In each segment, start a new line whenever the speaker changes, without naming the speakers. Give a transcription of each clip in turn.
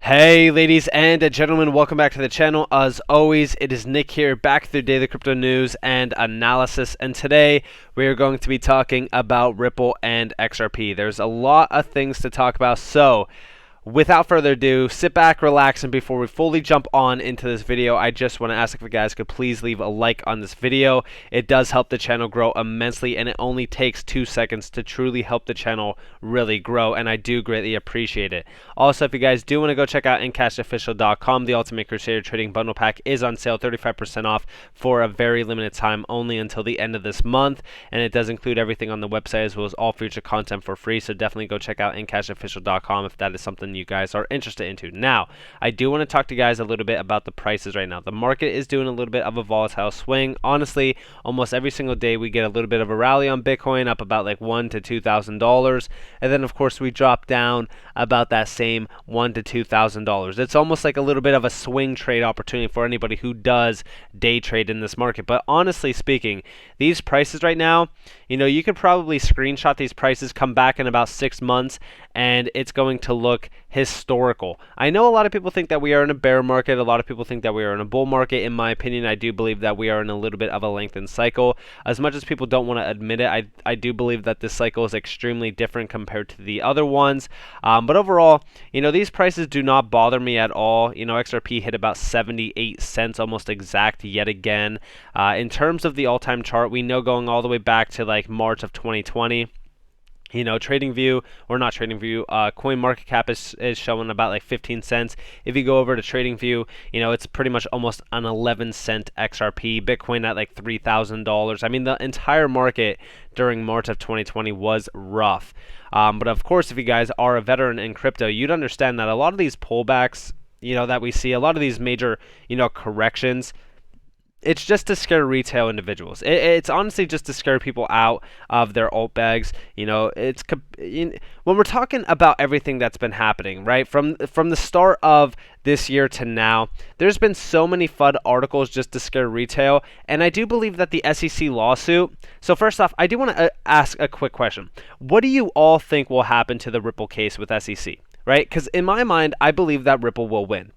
Hey ladies and gentlemen, welcome back to the channel. As always, it is Nick here, back with your daily crypto news and analysis, and today we are going to be talking about Ripple and XRP. There's a lot of things to talk about, so without further ado, sit back, relax, and before we fully jump on into this video, I just want to ask if you guys could please leave a like on this video. It does help the channel grow immensely, and it only takes 2 seconds to truly help the channel really grow, and I do greatly appreciate it. Also, if you guys do want to go check out NCashOfficial.com, the Ultimate Crusader Trading Bundle Pack is on sale, 35% off for a very limited time, only until the end of this month, and it does include everything on the website as well as all future content for free, so definitely go check out NCashOfficial.com if that is something you guys are interested into. Now, I do want to talk to you guys a little bit about the prices right now. The market is doing a little bit of a volatile swing. Honestly, almost every single day we get a little bit of a rally on Bitcoin, up about like $1,000 to $2,000, and then of course we drop down about that same $1,000 to $2,000. It's almost like a little bit of a swing trade opportunity for anybody who does day trade in this market. But honestly speaking, these prices right now, you could probably screenshot these prices, come back in about 6 months, and it's going to look historical. I know a lot of people think that we are in a bear market. A lot of people think that we are in a bull market. In my opinion, I do believe that we are in a little bit of a lengthened cycle. As much as people don't want to admit it, I do believe that this cycle is extremely different compared to the other ones. But overall, these prices do not bother me at all. XRP hit about 78 cents, almost exact yet again. In terms of the all-time chart, we know going all the way back to like March of 2020, TradingView, or not TradingView, coin market cap is showing about like 15 cents. If you go over to TradingView, it's pretty much almost an 11-cent XRP. Bitcoin at like $3,000. I mean, the entire market during March of 2020 was rough. But of course, if you guys are a veteran in crypto, you'd understand that a lot of these pullbacks, that we see, a lot of these major, corrections, it's just to scare retail individuals. It's honestly just to scare people out of their alt bags. When we're talking about everything that's been happening, right, from the start of this year to now, there's been so many FUD articles just to scare retail, and I do believe that the SEC lawsuit. So first off, I do want to ask a quick question. What do you all think will happen to the Ripple case with SEC, right? Because in my mind, I believe that Ripple will win.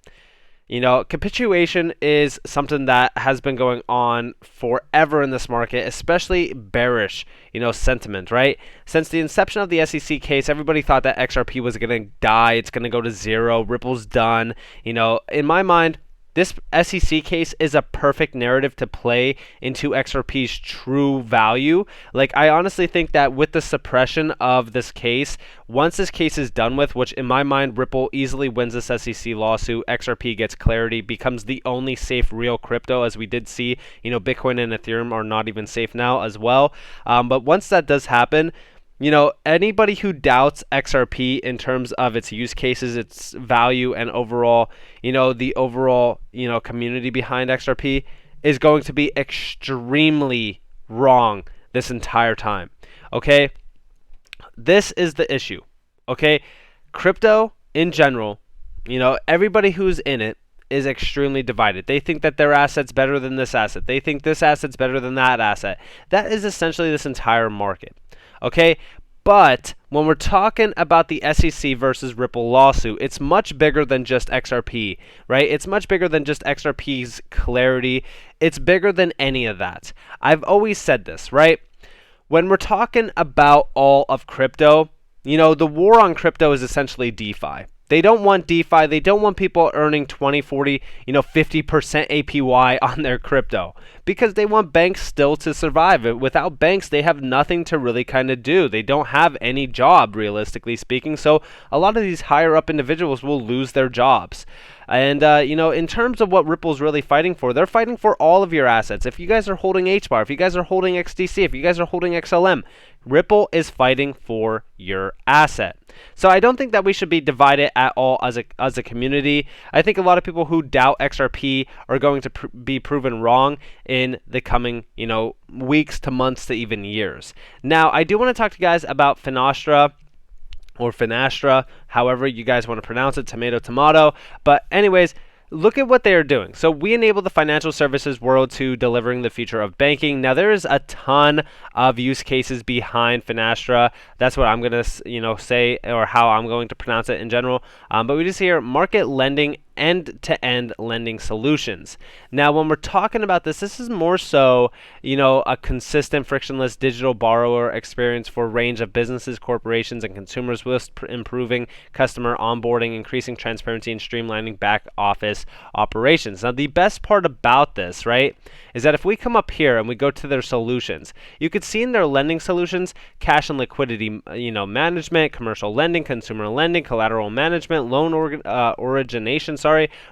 Capitulation is something that has been going on forever in this market, especially bearish, sentiment, right? Since the inception of the SEC case, everybody thought that XRP was going to die. It's going to go to zero. Ripple's done. In my mind, this SEC case is a perfect narrative to play into XRP's true value. Like, I honestly think that with the suppression of this case, once this case is done with, which in my mind, Ripple easily wins this SEC lawsuit, XRP gets clarity, becomes the only safe real crypto, as we did see, Bitcoin and Ethereum are not even safe now as well. But once that does happen, anybody who doubts XRP in terms of its use cases, its value, and overall, the overall, community behind XRP is going to be extremely wrong this entire time. Okay? This is the issue. Okay? Crypto in general, everybody who's in it is extremely divided. They think that their asset's better than this asset. They think this asset's better than that asset. That is essentially this entire market. Okay, but when we're talking about the SEC versus Ripple lawsuit, it's much bigger than just XRP, right? It's much bigger than just XRP's clarity. It's bigger than any of that. I've always said this, right? When we're talking about all of crypto, the war on crypto is essentially DeFi. They don't want DeFi. They don't want people earning 20, 40, 50% APY on their crypto because they want banks still to survive. Without banks, they have nothing to really kind of do. They don't have any job, realistically speaking. So a lot of these higher up individuals will lose their jobs. And, in terms of what Ripple's really fighting for, they're fighting for all of your assets. If you guys are holding HBAR, if you guys are holding XDC, if you guys are holding XLM, Ripple is fighting for your asset. So I don't think that we should be divided at all as a community. I think a lot of people who doubt XRP are going to be proven wrong in the coming, weeks to months to even years. Now, I do want to talk to you guys about Finastra, or Finastra, however you guys want to pronounce it, tomato, tomato. But anyways, look at what they are doing. So we enable the financial services world to delivering the future of banking. Now there is a ton of use cases behind Finastra. That's what I'm going to say, or how I'm going to pronounce it in general. But we just hear market lending, end-to-end lending solutions. Now, when we're talking about this is more so, a consistent, frictionless digital borrower experience for a range of businesses, corporations, and consumers, with improving customer onboarding, increasing transparency, and streamlining back office operations. Now, the best part about this, right, is that if we come up here and we go to their solutions, you could see in their lending solutions, cash and liquidity, management, commercial lending, consumer lending, collateral management, loan origination,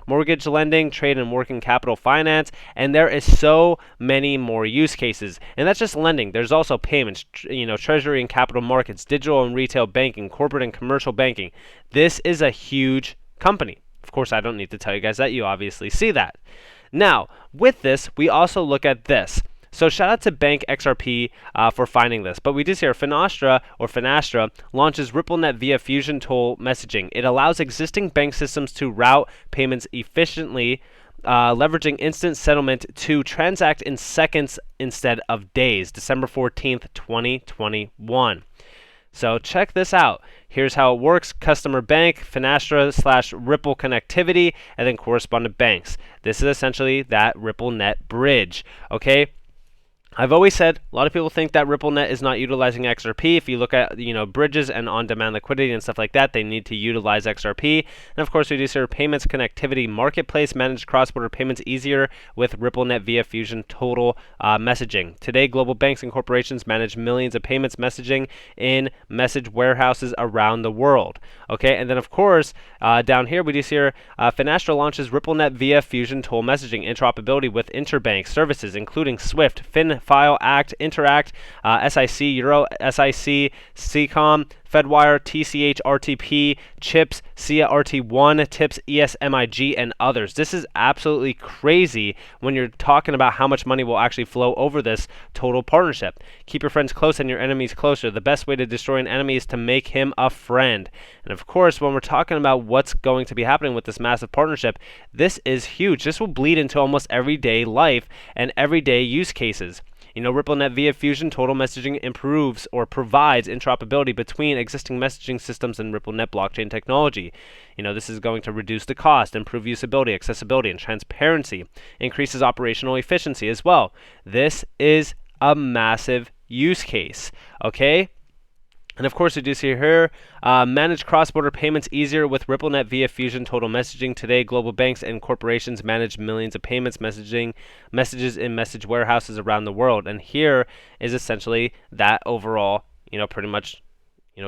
mortgage lending, trade and working capital finance, and there is so many more use cases. And that's just lending. There's also payments, treasury and capital markets, digital and retail banking, corporate and commercial banking. This is a huge company. Of course, I don't need to tell you guys that. You obviously see that. Now, with this, we also look at this. So shout out to Bank XRP for finding this. But we do see here Finastra launches RippleNet via Fusion Toll messaging. It allows existing bank systems to route payments efficiently, leveraging instant settlement to transact in seconds instead of days. December 14th, 2021. So check this out. Here's how it works. Customer bank, Finastra/Ripple connectivity, and then correspondent banks. This is essentially that RippleNet bridge. Okay. I've always said a lot of people think that RippleNet is not utilizing XRP. If you look at bridges and on-demand liquidity and stuff like that, they need to utilize XRP. And of course, we do serve payments connectivity marketplace, manage cross-border payments easier with RippleNet via Fusion Total messaging. Today, global banks and corporations manage millions of payments messaging in message warehouses around the world. Okay, and then of course, down here we do see here Finastra launches RippleNet via Fusion Toll messaging interoperability with interbank services, including SWIFT, File, Act, Interact, SIC, Euro, SIC, CCOM, Fedwire, TCH, RTP, CHIPS, SIA RT1, TIPS, ESMIG, and others. This is absolutely crazy when you're talking about how much money will actually flow over this total partnership. Keep your friends close and your enemies closer. The best way to destroy an enemy is to make him a friend. And of course, when we're talking about what's going to be happening with this massive partnership, this is huge. This will bleed into almost everyday life and everyday use cases. RippleNet via Fusion Total messaging improves or provides interoperability between existing messaging systems and RippleNet blockchain technology. This is going to reduce the cost, improve usability, accessibility, and transparency, increases operational efficiency as well. This is a massive use case, okay? And of course, we do see here, manage cross-border payments easier with RippleNet via Fusion Total messaging. Today, global banks and corporations manage millions of payments messages in message warehouses around the world. And here is essentially that overall, pretty much,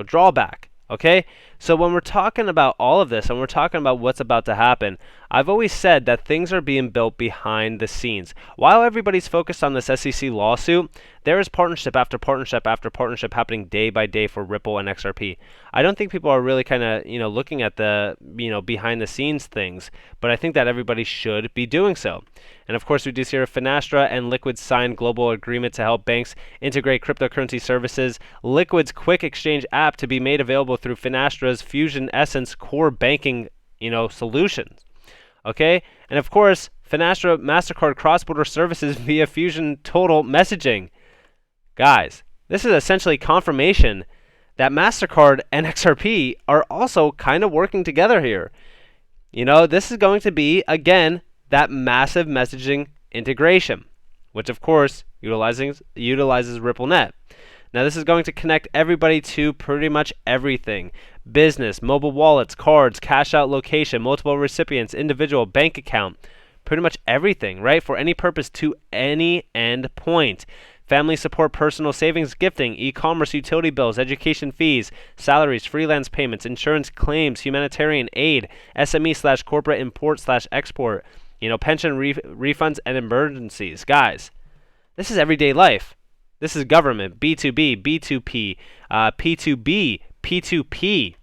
drawback. Okay, so when we're talking about all of this and we're talking about what's about to happen, I've always said that things are being built behind the scenes. While everybody's focused on this SEC lawsuit, there is partnership after partnership after partnership happening day by day for Ripple and XRP. I don't think people are really kind of, looking at the, behind the scenes things, but I think that everybody should be doing so. And of course, we do see here Finastra and Liquid signed global agreement to help banks integrate cryptocurrency services. Liquid's quick exchange app to be made available through Finastra's Fusion Essence core banking, solutions. Okay, and of course, Finastra Mastercard cross-border services via Fusion Total messaging. Guys, this is essentially confirmation that Mastercard and XRP are also kind of working together here. This is going to be, again, that massive messaging integration, which of course utilizes RippleNet. Now this is going to connect everybody to pretty much everything. Business, mobile wallets, cards, cash out location, multiple recipients, individual bank account, pretty much everything, right? For any purpose to any end point. Family support, personal savings, gifting, e-commerce, utility bills, education fees, salaries, freelance payments, insurance claims, humanitarian aid, SME/corporate import/export, pension refunds and emergencies. Guys, this is everyday life. This is government, B2B, B2P, P2B, P2P,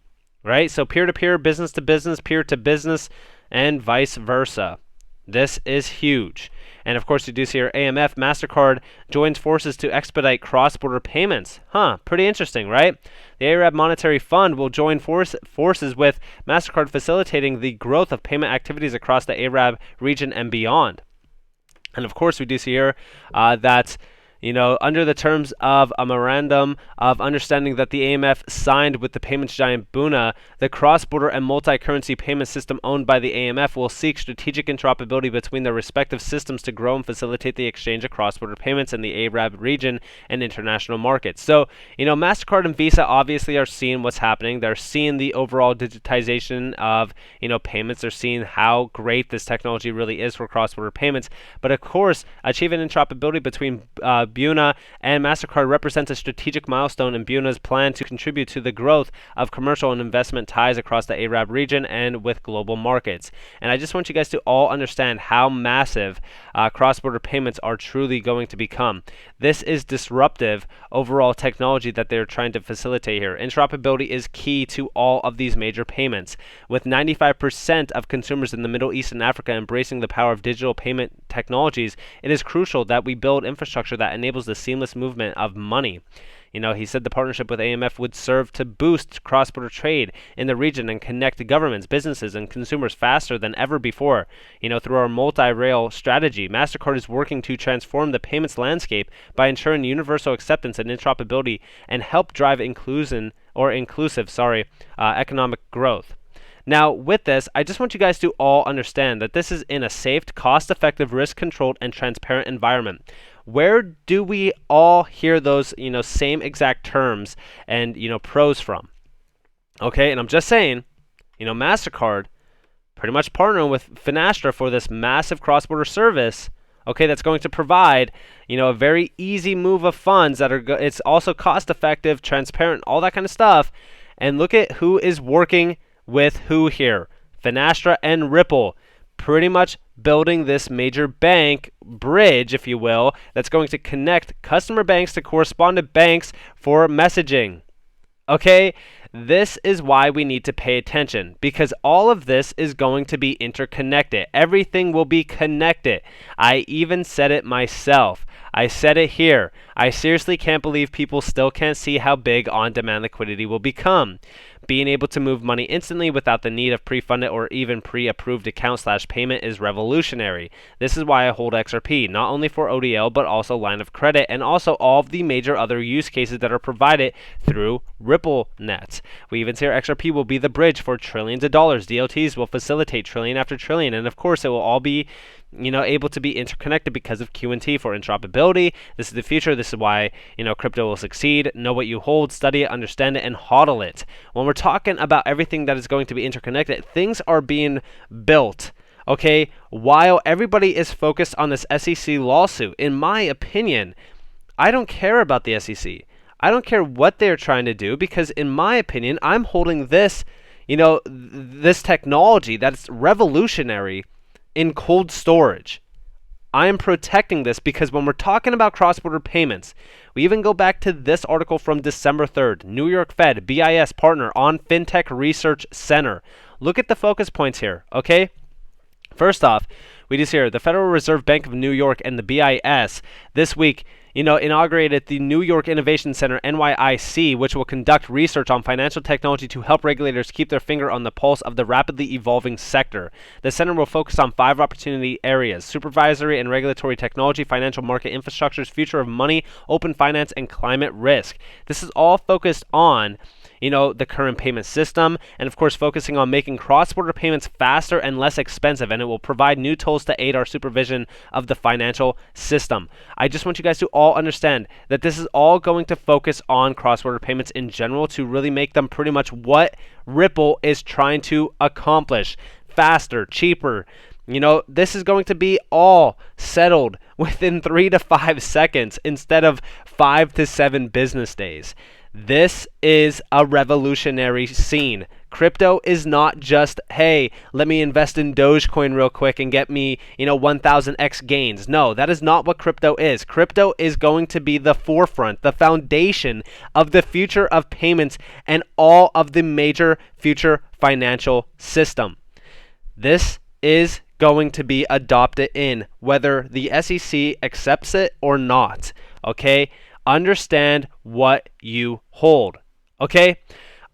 right? So peer-to-peer, business-to-business, peer-to-business, and vice versa. This is huge. And of course, you do see here AMF, Mastercard joins forces to expedite cross-border payments. Pretty interesting, right? The Arab Monetary Fund will join forces with Mastercard, facilitating the growth of payment activities across the Arab region and beyond. And of course, we do see here that under the terms of a memorandum of understanding that the AMF signed with the payments giant Buna, the cross-border and multi-currency payment system owned by the AMF will seek strategic interoperability between their respective systems to grow and facilitate the exchange of cross-border payments in the Arab region and international markets. So, MasterCard and Visa obviously are seeing what's happening. They're seeing the overall digitization of, payments. They're seeing how great this technology really is for cross-border payments. But of course, achieving interoperability between Buna and Mastercard represents a strategic milestone in Buna's plan to contribute to the growth of commercial and investment ties across the Arab region and with global markets. And I just want you guys to all understand how massive cross-border payments are truly going to become. This is disruptive overall technology that they're trying to facilitate here. Interoperability is key to all of these major payments. With 95% of consumers in the Middle East and Africa embracing the power of digital payment technologies, it is crucial that we build infrastructure that enables the seamless movement of money. He said the partnership with AMF would serve to boost cross-border trade in the region and connect governments, businesses, and consumers faster than ever before. Through our multi-rail strategy, Mastercard is working to transform the payments landscape by ensuring universal acceptance and interoperability and help drive inclusive economic growth. Now, with this, I just want you guys to all understand that this is in a safe, cost-effective, risk-controlled, and transparent environment. Where do we all hear those, same exact terms and, pros from? Okay, and I'm just saying, MasterCard pretty much partnering with Finastra for this massive cross-border service, okay, that's going to provide, a very easy move of funds that are, it's also cost-effective, transparent, all that kind of stuff. And look at who is working with who here. Finastra and Ripple, pretty much building this major bank bridge, if you will, that's going to connect customer banks to correspondent banks for messaging. Okay, this is why we need to pay attention, because all of this is going to be interconnected. Everything will be connected. I even said it myself. I said it here. I seriously can't believe people still can't see how big on-demand liquidity will become. Being able to move money instantly without the need of pre-funded or even pre-approved account/payment is revolutionary. This is why I hold XRP, not only for ODL, but also line of credit, and also all of the major other use cases that are provided through RippleNet. We even say our XRP will be the bridge for trillions of dollars. DLTs will facilitate trillion after trillion, and of course it will all be able to be interconnected because of QNT for interoperability. This is the future. This is why, crypto will succeed. Know what you hold, study it, understand it, and HODL it. When we're talking about everything that is going to be interconnected, things are being built, okay, while everybody is focused on this SEC lawsuit. In my opinion, I don't care about the SEC. I don't care what they're trying to do, because in my opinion, I'm holding this, this technology that's revolutionary in cold storage. I am protecting this because when we're talking about cross-border payments, we even go back to this article from December 3rd, New York Fed, BIS partner on FinTech Research Center. Look at the focus points here, okay? First off, we just hear the Federal Reserve Bank of New York and the BIS this week inaugurated the New York Innovation Center, NYIC, which will conduct research on financial technology to help regulators keep their finger on the pulse of the rapidly evolving sector. The center will focus on 5 opportunity areas: supervisory and regulatory technology, financial market infrastructures, future of money, open finance, and climate risk. This is all focused on the current payment system, and of course focusing on making cross-border payments faster and less expensive, and it will provide new tools to aid our supervision of the financial system. I just want you guys to all understand that this is all going to focus on cross-border payments in general to really make them pretty much what Ripple is trying to accomplish: faster, cheaper. This is going to be all settled within 3 to 5 seconds instead of 5 to 7 business days. This is a revolutionary scene. Crypto is not just, hey, let me invest in Dogecoin real quick and get me, 1000x gains. No, that is not what crypto is. Crypto is going to be the forefront, the foundation of the future of payments and all of the major future financial system. This is going to be adopted in, whether the SEC accepts it or not. Okay? Understand what you hold. Okay?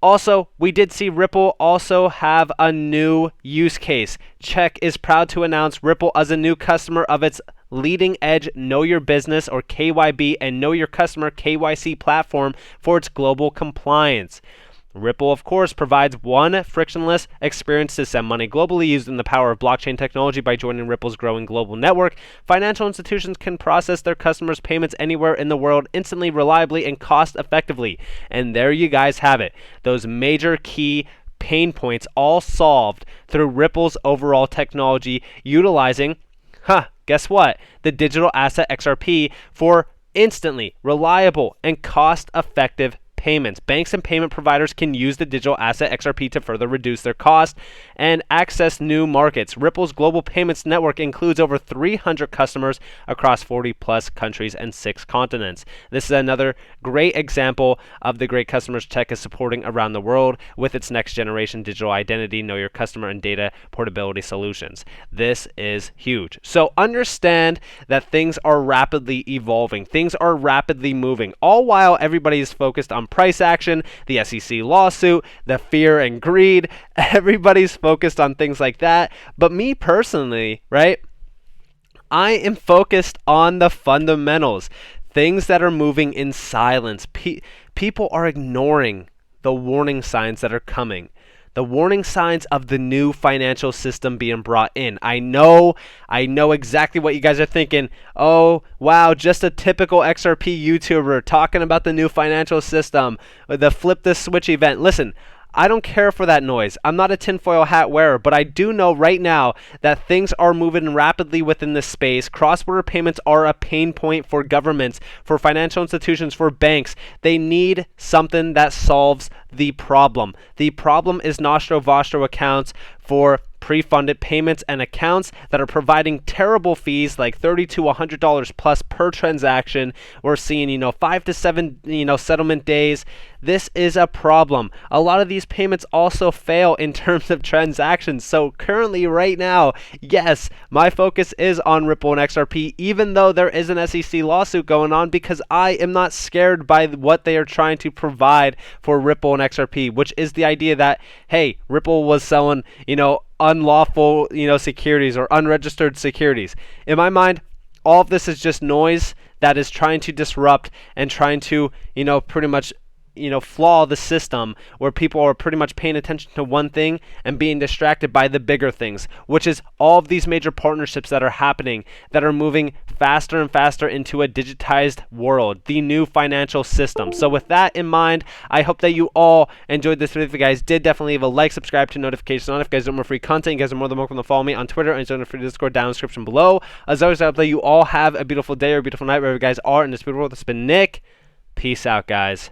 Also, we did see Ripple also have a new use case. Check is proud to announce Ripple as a new customer of its leading edge Know Your Business or KYB and Know Your Customer KYC platform for its global compliance. Ripple, of course, provides one frictionless experience to send money globally using the power of blockchain technology. By joining Ripple's growing global network, financial institutions can process their customers' payments anywhere in the world instantly, reliably, and cost effectively. And there you guys have it. Those major key pain points all solved through Ripple's overall technology utilizing, guess what? The digital asset XRP for instantly, reliable, and cost-effective payments. Banks and payment providers can use the digital asset XRP to further reduce their cost and access new markets. Ripple's global payments network includes over 300 customers across 40 plus countries and 6 continents. This is another great example of the great customers tech is supporting around the world with its next generation digital identity, know your customer, and data portability solutions. This is huge. So understand that things are rapidly evolving. Things are rapidly moving, all while everybody is focused on price action, the SEC lawsuit, the fear and greed. Everybody's focused on things like that. But me personally, right? I am focused on the fundamentals, things that are moving in silence. People are ignoring the warning signs that are coming. The warning signs of the new financial system being brought in. I know exactly what you guys are thinking. Oh, wow, just a typical XRP YouTuber talking about the new financial system, the flip the switch event. Listen, I don't care for that noise. I'm not a tinfoil hat wearer, but I do know right now that things are moving rapidly within this space. Cross-border payments are a pain point for governments, for financial institutions, for banks. They need something that solves the problem. The problem is Nostro Vostro accounts for pre-funded payments and accounts that are providing terrible fees like $30 to $100 plus per transaction. We're seeing, 5 to 7, settlement days. This is a problem. A lot of these payments also fail in terms of transactions. So currently right now, yes, my focus is on Ripple and XRP, even though there is an SEC lawsuit going on, because I am not scared by what they are trying to provide for Ripple and XRP, which is the idea that, hey, Ripple was selling, unlawful, securities or unregistered securities. In my mind, all of this is just noise that is trying to disrupt and trying to, pretty much, flaw the system where people are pretty much paying attention to one thing and being distracted by the bigger things, which is all of these major partnerships that are happening that are moving faster and faster into a digitized world, the new financial system. So with that in mind, I hope that you all enjoyed this video. If you guys did, definitely leave a like, subscribe to notifications on. If you guys want more free content, you guys are more than welcome to follow me on Twitter and join the free Discord down in the description below. As always, I hope that you all have a beautiful day or a beautiful night wherever you guys are in this beautiful world. This has been Nick. Peace out, guys.